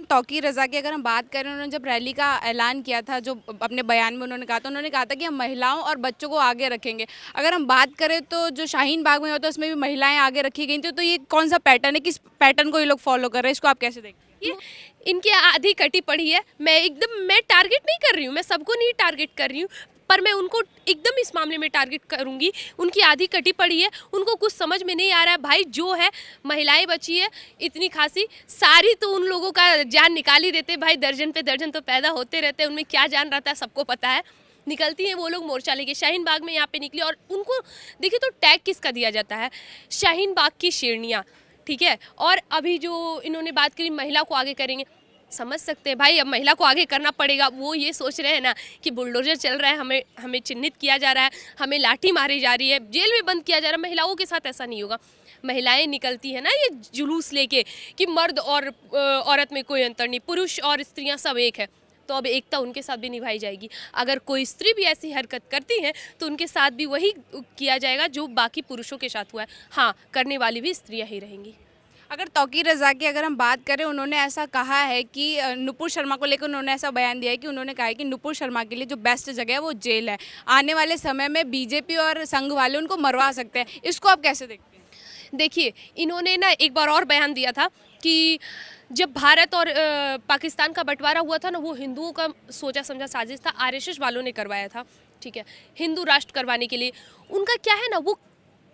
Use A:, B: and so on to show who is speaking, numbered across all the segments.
A: तौकीर रज़ा की अगर हम बात करें, उन्होंने जब रैली का ऐलान किया था, जो अपने बयान में उन्होंने कहा था कि हम महिलाओं और बच्चों को आगे रखेंगे। अगर हम बात करें तो जो शाहीन बाग में होता है उसमें भी महिलाएं आगे रखी गई थी, तो ये कौन सा पैटर्न है, किस पैटर्न को ये लोग फॉलो कर रहे हैं, इसको आप कैसे देखते हैं?
B: ये इनकी आधी कटी पड़ी है। मैं टारगेट नहीं कर रही हूँ, मैं सबको नहीं टारगेट कर रही हूँ, पर मैं उनको एकदम इस मामले में टारगेट करूंगी। उनकी आधी कटी पड़ी है, उनको कुछ समझ में नहीं आ रहा है। भाई जो है, महिलाएं बची है इतनी खासी सारी, तो उन लोगों का जान निकाल ही देते भाई। दर्जन पे दर्जन तो पैदा होते रहते हैं, उनमें क्या जान रहता है सबको पता है। निकलती हैं वो लोग मोर्चा लेके, शाहीन बाग में यहाँ पे निकली। और उनको देखिए तो टैग किसका दिया जाता है, शाहीन बाग की शेरनियाँ, ठीक है। और अभी जो इन्होंने बात करी महिला को आगे करेंगे, समझ सकते हैं भाई, अब महिला को आगे करना पड़ेगा। वो ये सोच रहे हैं ना कि बुलडोजर चल रहा है, हमें चिन्हित किया जा रहा है, हमें लाठी मारी जा रही है, जेल में बंद किया जा रहा है। महिलाओं के साथ ऐसा नहीं होगा। महिलाएं निकलती है ना ये जुलूस लेके कि मर्द और औरत में कोई अंतर नहीं, पुरुष और स्त्रियां सब एक है, तो अब एकता उनके साथ भी निभाई जाएगी। अगर कोई स्त्री भी ऐसी हरकत करती है तो उनके साथ भी वही किया जाएगा जो बाकी पुरुषों के साथ हुआ है। हाँ, करने वाली भी स्त्रियां ही रहेंगी।
A: अगर तौकीर रज़ा की अगर हम बात करें, उन्होंने ऐसा कहा है कि नुपुर शर्मा को लेकर उन्होंने ऐसा बयान दिया है कि उन्होंने कहा है कि नुपुर शर्मा के लिए जो बेस्ट जगह है वो जेल है। आने वाले समय में बीजेपी और संघ वाले उनको मरवा सकते हैं, इसको आप कैसे देखते हैं?
B: देखिए, इन्होंने ना एक बार और बयान दिया था कि जब भारत और पाकिस्तान का बंटवारा हुआ था ना, वो हिंदुओं का सोचा समझा साजिश था, आरएसएस वालों ने करवाया था, ठीक है, हिंदू राष्ट्र करवाने के लिए। उनका क्या है ना, वो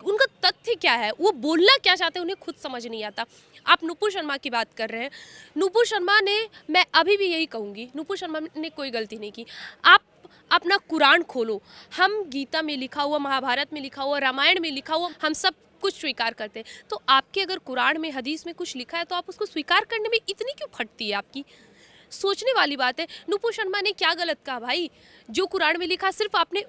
B: उनका तथ्य क्या है, वो बोलना क्या चाहते हैं, उन्हें खुद समझ नहीं आता। आप नुपुर शर्मा की बात कर रहे हैं, नुपुर शर्मा ने, मैं अभी भी यही कहूँगी, नुपुर शर्मा ने कोई गलती नहीं की। आप अपना कुरान खोलो, हम गीता में लिखा हुआ, महाभारत में लिखा हुआ, रामायण में लिखा हुआ, हम सब कुछ स्वीकार करते हैं। तो आपके अगर कुरान में, हदीस में कुछ लिखा है तो आप उसको स्वीकार करने में इतनी क्यों फटती है आपकी? सोचने वाली बात है। नुपुर शर्मा ने क्या गलत कहा भाई? जो कुरान में लिखा सिर्फ आपने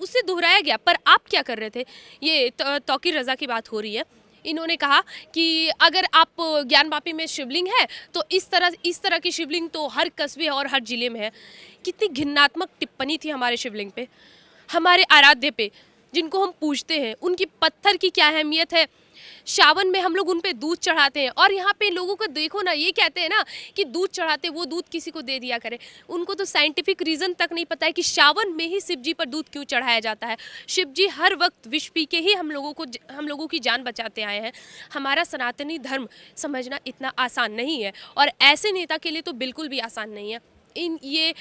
B: उसे दोहराया गया, पर आप क्या कर रहे थे? ये तौकीर रज़ा की बात हो रही है। इन्होंने कहा कि अगर आप ज्ञानवापी में शिवलिंग है तो इस तरह की शिवलिंग तो हर कस्बे और हर जिले में है। कितनी घिन्नात्मक टिप्पणी थी हमारे शिवलिंग पे, हमारे आराध्य पे, जिनको हम पूजते हैं। उनकी पत्थर की क्या अहमियत है। सावन में हम लोग उन पे दूध चढ़ाते हैं, और यहाँ पे लोगों को देखो ना, ये कहते हैं ना कि दूध चढ़ाते, वो दूध किसी को दे दिया करे। उनको तो साइंटिफिक रीज़न तक नहीं पता है कि सावन में ही शिव जी पर दूध क्यों चढ़ाया जाता है। शिव जी हर वक्त विष पी के ही हम लोगों की जान बचाते आए हैं। हमारा सनातनी धर्म समझना इतना आसान नहीं है, और ऐसे नेता के लिए तो बिल्कुल भी आसान नहीं है। ये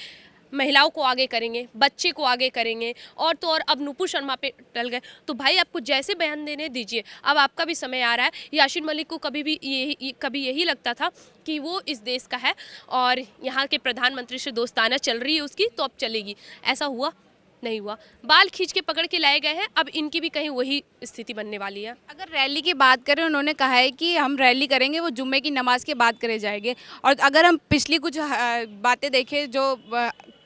B: महिलाओं को आगे करेंगे, बच्चे को आगे करेंगे, और तो और अब नुपुर शर्मा पे टल गए। तो भाई आपको जैसे बयान देने दीजिए, अब आपका भी समय आ रहा है। यासीन मलिक को कभी यही लगता था कि वो इस देश का है और यहाँ के प्रधानमंत्री से दोस्ताना चल रही है उसकी, तो अब चलेगी। ऐसा हुआ नहीं हुआ, बाल खींच के पकड़ के लाए गए हैं। अब इनकी भी कहीं वही स्थिति बनने वाली है।
A: अगर रैली की बात करें, उन्होंने कहा है कि हम रैली करेंगे वो जुम्मे की नमाज के बाद करे जाएंगे। और अगर हम पिछली कुछ बातें देखें, जो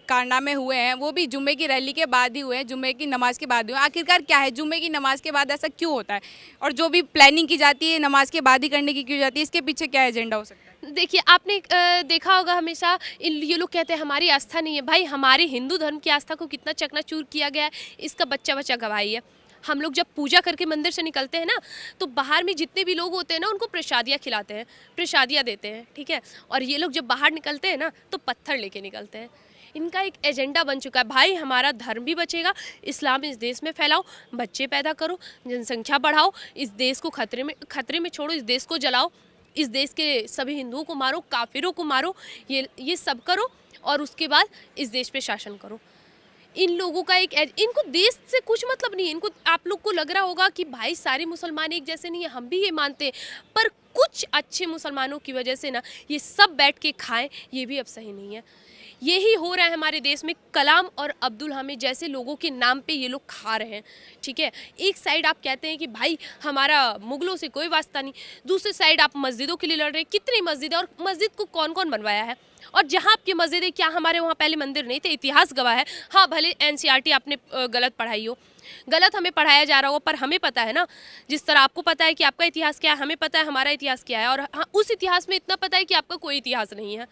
A: कारनामे हुए हैं वो भी जुम्मे की रैली के बाद ही हुए हैं, जुम्मे की नमाज के बाद हुए हैं। आखिरकार क्या है, जुम्मे की नमाज के बाद ऐसा क्यों होता है, और जो भी प्लानिंग की जाती है नमाज के बाद ही करने की क्यों जाती है, इसके पीछे क्या एजेंडा हो सकता है?
B: देखिए, आपने देखा होगा हमेशा ये लोग कहते हैं हमारी आस्था नहीं है। भाई, हमारे हिंदू धर्म की आस्था को कितना चकनाचूर किया गया है, इसका बच्चा बच्चा गवाही है। हम लोग जब पूजा करके मंदिर से निकलते हैं ना, तो बाहर में जितने भी लोग होते हैं ना, उनको प्रसादियाँ खिलाते हैं, प्रसादियाँ देते हैं, ठीक है। और ये लोग जब बाहर निकलते हैं ना, तो पत्थर लेके निकलते हैं। इनका एक एजेंडा बन चुका है, भाई हमारा धर्म भी बचेगा, इस्लाम इस देश में फैलाओ, बच्चे पैदा करो, जनसंख्या बढ़ाओ, इस देश को खतरे में छोड़ो, इस देश को जलाओ, इस देश के सभी हिंदुओं को मारो, काफिरों को मारो, ये सब करो, और उसके बाद इस देश पे शासन करो। इन लोगों का इनको देश से कुछ मतलब नहीं है। इनको, आप लोग को लग रहा होगा कि भाई सारे मुसलमान एक जैसे नहीं है, हम भी ये मानते हैं, पर कुछ अच्छे मुसलमानों की वजह से ना ये सब बैठ के खाएं, ये भी अब सही नहीं है। यही हो रहा है हमारे देश में। कलाम और अब्दुल हामिद जैसे लोगों के नाम पे ये लोग खा रहे हैं, ठीक है। एक साइड आप कहते हैं कि भाई हमारा मुगलों से कोई वास्ता नहीं, दूसरी साइड आप मस्जिदों के लिए लड़ रहे हैं। कितनी मस्जिद है, और मस्जिद को कौन कौन बनवाया है? और जहाँ आपकी मस्जिद है, क्या हमारे वहाँ पहले मंदिर नहीं थे? इतिहास गवाह है। हाँ, भले एनसीईआरटी आपने गलत पढ़ाई हो, गलत हमें पढ़ाया जा रहा हो, पर हमें पता है ना, जिस तरह आपको पता है कि आपका इतिहास क्या है, हमें पता है हमारा इतिहास क्या है। और हाँ, उस इतिहास में इतना पता है कि आपका कोई इतिहास नहीं है।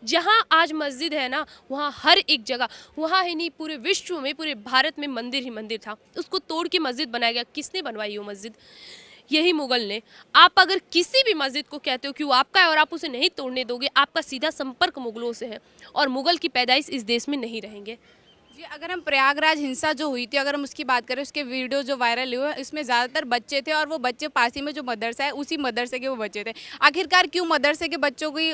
B: जहाँ आज मस्जिद है ना, वहाँ हर एक जगह, वहाँ ही नहीं पूरे विश्व में, पूरे भारत में मंदिर ही मंदिर था, उसको तोड़ के मस्जिद बनाया गया। किसने बनवाई वो मस्जिद? यही मुगल ने। आप अगर किसी भी मस्जिद को कहते हो कि वो आपका है और आप उसे नहीं तोड़ने दोगे, आपका सीधा संपर्क मुगलों से है और मुगल की पैदाइश इस देश में नहीं रहेंगे।
A: जी, अगर हम प्रयागराज हिंसा जो हुई थी, अगर हम उसकी बात करें, उसके वीडियो जो वायरल हुए, इसमें ज़्यादातर बच्चे थे और वो बच्चे पास ही में जो मदरसा है उसी मदरसे के वो बच्चे थे। आखिरकार क्यों मदरसे के बच्चों को ही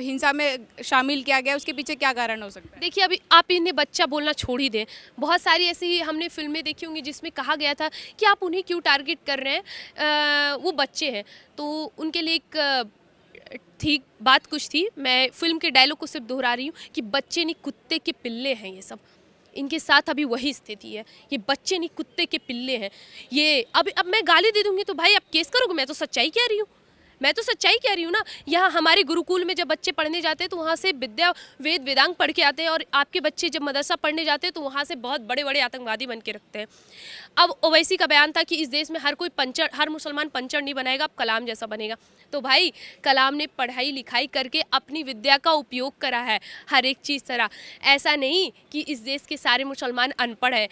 A: हिंसा में शामिल किया गया, उसके पीछे क्या कारण हो सकता है?
B: देखिए, अभी आप इन्हें बच्चा बोलना छोड़ ही दें। बहुत सारी ऐसी हमने फिल्में देखी होंगी जिसमें कहा गया था कि आप उन्हें क्यों टारगेट कर रहे हैं, वो बच्चे हैं। तो उनके लिए एक ठीक बात कुछ थी, मैं फिल्म के डायलॉग को सिर्फ दोहरा रही हूँ कि बच्चे नहीं कुत्ते के पिल्ले हैं ये सब। इनके साथ अभी वही स्थिति है, ये बच्चे नहीं कुत्ते के पिल्ले हैं। ये अब मैं गाली दे दूंगी तो भाई आप केस करोगे, मैं तो सच्चाई कह रही हूँ, मैं तो सच्चाई कह रही हूँ ना। यहाँ हमारे गुरुकुल में जब बच्चे पढ़ने जाते हैं तो वहाँ से विद्या वेद वेदांग पढ़ के आते हैं, और आपके बच्चे जब मदरसा पढ़ने जाते हैं तो वहाँ से बहुत बड़े बड़े आतंकवादी बन के रखते हैं। अब ओवैसी का बयान था कि इस देश में हर कोई पंचर, हर मुसलमान पंचर नहीं बनेगा, अब कलाम जैसा बनेगा। तो भाई कलाम ने पढ़ाई लिखाई करके अपनी विद्या का उपयोग करा है हर एक चीज़ तरह। ऐसा नहीं कि इस देश के सारे मुसलमान अनपढ़ है।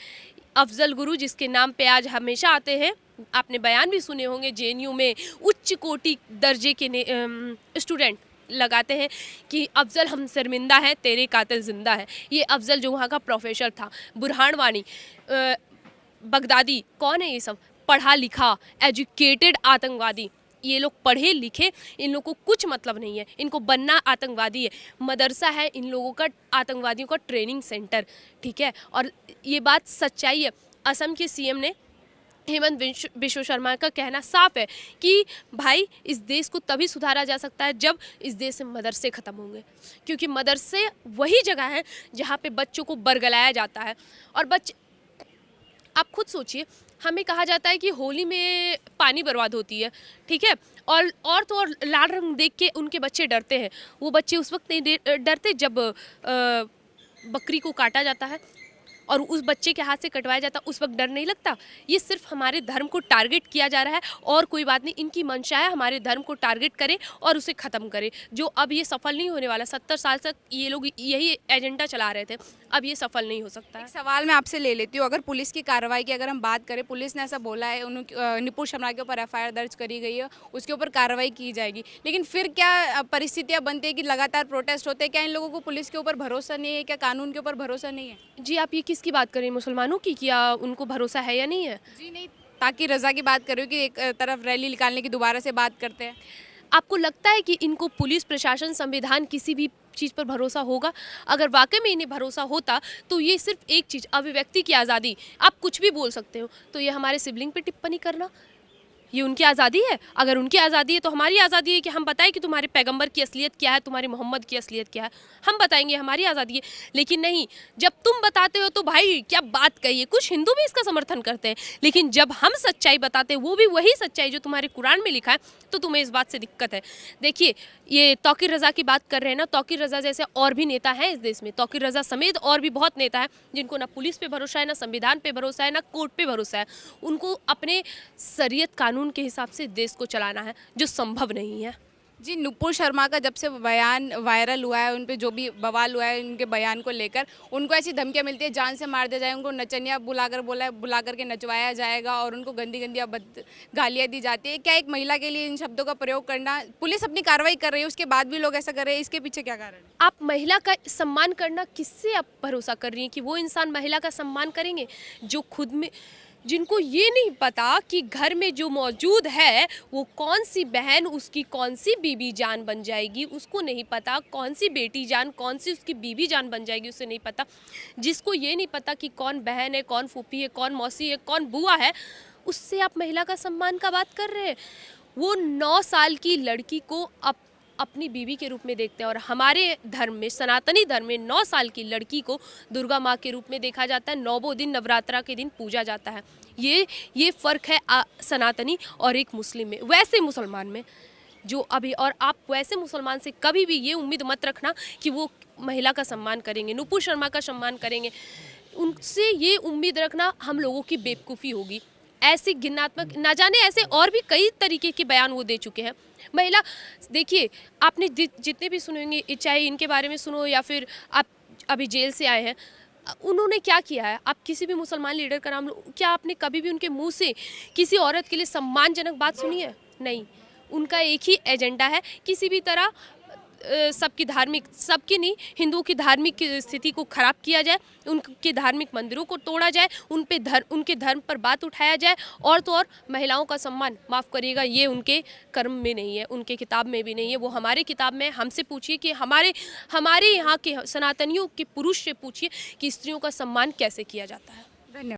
B: अफजल गुरु जिसके नाम पे आज हमेशा आते हैं, आपने बयान भी सुने होंगे, जेएनयू में उच्च कोटि दर्जे के स्टूडेंट लगाते हैं कि अफजल हम शर्मिंदा हैं, तेरे कातिल जिंदा है। ये अफजल जो वहाँ का प्रोफेसर था। बुरहान वानी, बगदादी, कौन है ये सब? पढ़ा लिखा एजुकेटेड आतंकवादी। ये लोग पढ़े लिखे, इन लोगों को कुछ मतलब नहीं है, इनको बनना आतंकवादी है। मदरसा है इन लोगों का आतंकवादियों का ट्रेनिंग सेंटर, ठीक है। और ये बात सच्चाई है। असम के सीएम ने, हेमंत बिश्व शर्मा का कहना साफ है कि भाई इस देश को तभी सुधारा जा सकता है जब इस देश से मदरसे ख़त्म होंगे, क्योंकि मदरसे वही जगह है जहाँ पे बच्चों को बरगलाया जाता है। और बच्चे, आप खुद सोचिए, हमें कहा जाता है कि होली में पानी बर्बाद होती है, ठीक है, और तो और लाल रंग देख के उनके बच्चे डरते हैं। वो बच्चे उस वक्त नहीं डरते जब बकरी को काटा जाता है और उस बच्चे के हाथ से कटवाया जाता, उस वक्त डर नहीं लगता। ये सिर्फ हमारे धर्म को टारगेट किया जा रहा है और कोई बात नहीं। इनकी मंशा है हमारे धर्म को टारगेट करे और उसे ख़त्म करे, जो अब ये सफल नहीं होने वाला। 70 साल तक ये लोग यही एजेंडा चला रहे थे, अब ये सफल नहीं हो सकता है।
A: एक सवाल मैं आपसे ले लेती हूँ, अगर पुलिस की कार्रवाई की अगर हम बात करें, पुलिस ने ऐसा बोला है, निपुण शर्मा के ऊपर एफआईआर दर्ज करी गई है, उसके ऊपर कार्रवाई की जाएगी, लेकिन फिर क्या परिस्थितियाँ बनती है कि लगातार प्रोटेस्ट होते हैं? क्या इन लोगों को पुलिस के ऊपर भरोसा नहीं है? क्या कानून के ऊपर भरोसा नहीं है?
B: जी, आप ये किसकी बात करें, मुसलमानों की? क्या उनको भरोसा है या नहीं है?
A: जी नहीं, ताकि रज़ा की बात करूँ कि एक तरफ रैली निकालने की दोबारा से बात करते हैं।
B: आपको लगता है कि इनको पुलिस प्रशासन संविधान किसी भी चीज़ पर भरोसा होगा? अगर वाकई में इन्हें भरोसा होता तो ये सिर्फ एक चीज़, अभिव्यक्ति की आज़ादी, आप कुछ भी बोल सकते हो, तो ये हमारे सिबलिंग पे टिप्पणी करना, ये उनकी आज़ादी है? अगर उनकी आज़ादी है तो हमारी आज़ादी है कि हम बताएं कि तुम्हारे पैगंबर की असलियत क्या है, तुम्हारे मोहम्मद की असलियत क्या है, हम बताएंगे, हमारी आज़ादी है। लेकिन नहीं, जब तुम बताते हो तो भाई क्या बात कही है, कुछ हिंदू भी इसका समर्थन करते हैं, लेकिन जब हम सच्चाई बताते हैं, वो भी वही सच्चाई जो तुम्हारे कुरान में लिखा है, तो तुम्हें इस बात से दिक्कत है। देखिए, ये तौकीर रज़ा की बात कर रहे हैं ना, तौकीर रज़ा जैसे और भी नेता हैं इस देश में, तौकीर रज़ा समेत और भी बहुत नेता हैं जिनको ना पुलिस पे भरोसा है, ना संविधान पे भरोसा है, ना कोर्ट पे भरोसा है। उनको अपने शरीयत कानून के हिसाब से देश को चलाना है, जो संभव नहीं है।
A: जी, नुपुर शर्मा का जब से बयान वायरल हुआ है, उन पे जो भी बवाल हुआ है उनके बयान को लेकर, उनको ऐसी धमकियां मिलती है जान से मार दिया जाए, उनको नचनिया बुला करके नचवाया जाएगा और उनको गंदी गंदी गालियाँ दी जाती है। क्या एक महिला के लिए इन शब्दों का प्रयोग करना, पुलिस अपनी कार्रवाई कर रही है उसके बाद भी लोग ऐसा कर रहे हैं, इसके पीछे क्या कारण है?
B: आप महिला का सम्मान करना, किससे आप भरोसा कर रही हैं कि वो इंसान महिला का सम्मान करेंगे जो खुद में, जिनको ये नहीं पता कि घर में जो मौजूद है वो कौन सी बहन उसकी कौन सी बीबी जान बन जाएगी, उसको नहीं पता। कौन सी बेटी जान कौन सी उसकी बीबी जान बन जाएगी, उसे नहीं पता। जिसको ये नहीं पता कि कौन बहन है, कौन फूफी है, कौन मौसी है, कौन बुआ है, उससे आप महिला का सम्मान का बात कर रहे हैं। वो 9 साल की लड़की को अपनी बीवी के रूप में देखते हैं, और हमारे धर्म में, सनातनी धर्म में, 9 साल की लड़की को दुर्गा माँ के रूप में देखा जाता है। 9 दिन नवरात्रा के दिन पूजा जाता है। ये फ़र्क है सनातनी और एक मुस्लिम में। वैसे मुसलमान में जो अभी, और आप वैसे मुसलमान से कभी भी ये उम्मीद मत रखना कि वो महिला का सम्मान करेंगे, नुपुर शर्मा का सम्मान करेंगे। उनसे ये उम्मीद रखना हम लोगों की बेवकूफ़ी होगी। ऐसी गिनात्मक, ना जाने ऐसे और भी कई तरीके के बयान वो दे चुके हैं। महिला, देखिए, आपने जितने भी सुने होंगे, चाहे इनके बारे में सुनो या फिर आप अभी जेल से आए हैं, उन्होंने क्या किया है? आप किसी भी मुसलमान लीडर का नाम लो, क्या आपने कभी भी उनके मुंह से किसी औरत के लिए सम्मानजनक बात सुनी है? नहीं। उनका एक ही एजेंडा है, किसी भी तरह सबकी धार्मिक, सबकी नहीं, हिंदुओं की धार्मिक स्थिति को खराब किया जाए, उनके धार्मिक मंदिरों को तोड़ा जाए, उनके धर्म पर बात उठाया जाए, और तो और महिलाओं का सम्मान, माफ़ करिएगा, ये उनके कर्म में नहीं है, उनके किताब में भी नहीं है। वो हमारे किताब में, हमसे पूछिए कि हमारे यहाँ के सनातनियों के पुरुष से पूछिए कि स्त्रियों का सम्मान कैसे किया जाता है।